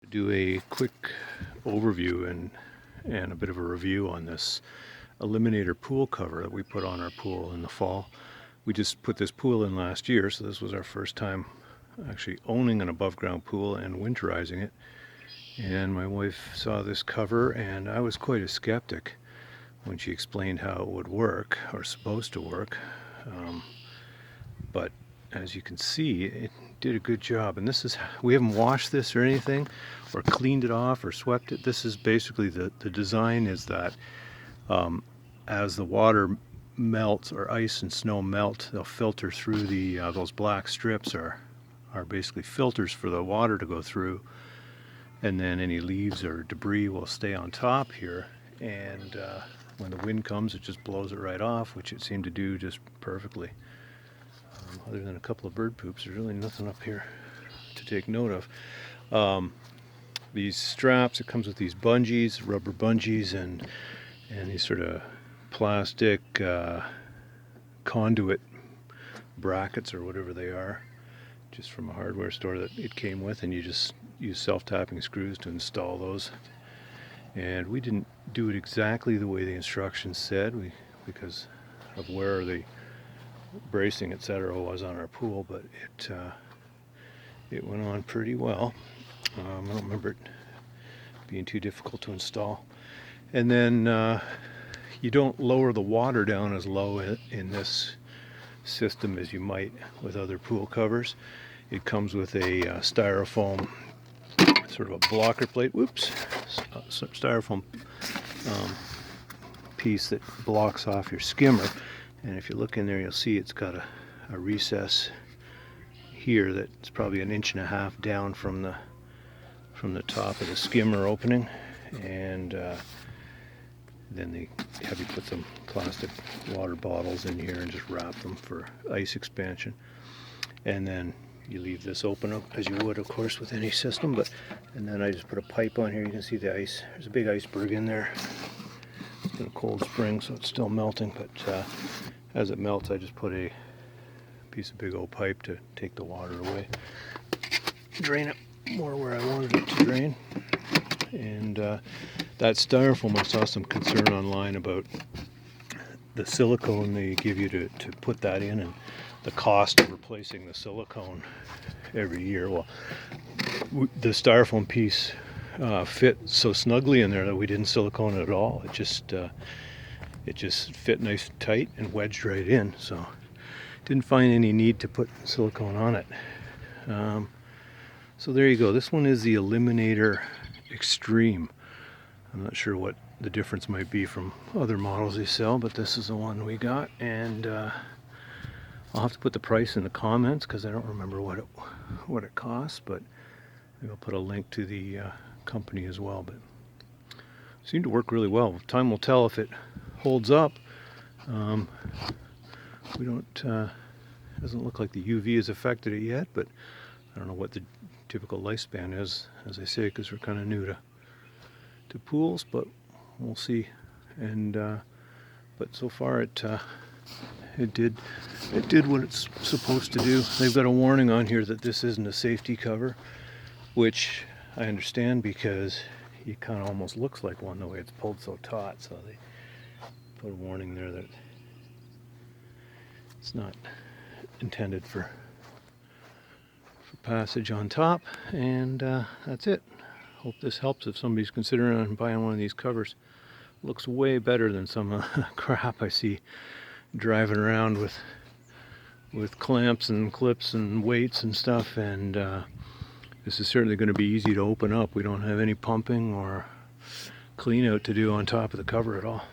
Do a quick overview and a bit of a review on this Eliminator pool cover that we put on our pool in the fall. We just put this pool in last year, so this was our first time actually owning an above ground pool and winterizing it. And my wife saw this cover, and I was quite a skeptic when she explained how it would work, or supposed to work. But as you can see, it did a good job. And this is, we haven't washed this or anything, or cleaned it off or swept it. This is basically the design is that as the water melts, or ice and snow melt, they'll filter through the those black strips are basically filters for the water to go through, and then any leaves or debris will stay on top here, and when the wind comes it just blows it right off, which it seemed to do just perfectly. Other than a couple of bird poops, there's really nothing up here to take note of. These straps, it comes with these bungees, rubber bungees, and these sort of plastic conduit brackets or whatever they are, just from a hardware store that it came with, and you just use self-tapping screws to install those. And we didn't do it exactly the way the instructions said, because of where the bracing etc. was on our pool, but it went on pretty well. I don't remember it being too difficult to install. And then you don't lower the water down as low in this system as you might with other pool covers. It comes with a styrofoam, sort of a blocker plate, styrofoam piece that blocks off your skimmer. And if you look in there, you'll see it's got a recess here that's probably 1.5 inches down from the top of the skimmer opening. And then they have you put some plastic water bottles in here and just wrap them for ice expansion. And then you leave this open up as you would, of course, with any system. And then I just put a pipe on here. You can see the ice. There's a big iceberg in there. It's been a cold spring, so it's still melting, but as it melts, I just put a piece of big old pipe to take the water away, drain it more where I wanted it to drain. And that styrofoam, I saw some concern online about the silicone they give you to put that in, and the cost of replacing the silicone every year. Well, the styrofoam piece fit so snugly in there that we didn't silicone it at all. It just fit nice and tight and wedged right in, so didn't find any need to put silicone on it. So there you go. This one is the Eliminator XTREME. I'm not sure what the difference might be from other models they sell, but this is the one we got. And I'll have to put the price in the comments because I don't remember what it costs, but maybe I'll put a link to the company as well. But it seemed to work really well. Time will tell if it holds up. We don't doesn't look like the UV has affected it yet, but I don't know what the typical lifespan is, as I say, because we're kind of new to pools, but we'll see. And but so far it did what it's supposed to do. They've got a warning on here that this isn't a safety cover, which I understand because it kind of almost looks like one the way it's pulled so taut. So they put a warning there that it's not intended for passage on top. And that's it. Hope this helps if somebody's considering buying one of these covers. Looks way better than some crap I see driving around with clamps and clips and weights and stuff. And this is certainly going to be easy to open up. We don't have any pumping or clean out to do on top of the cover at all.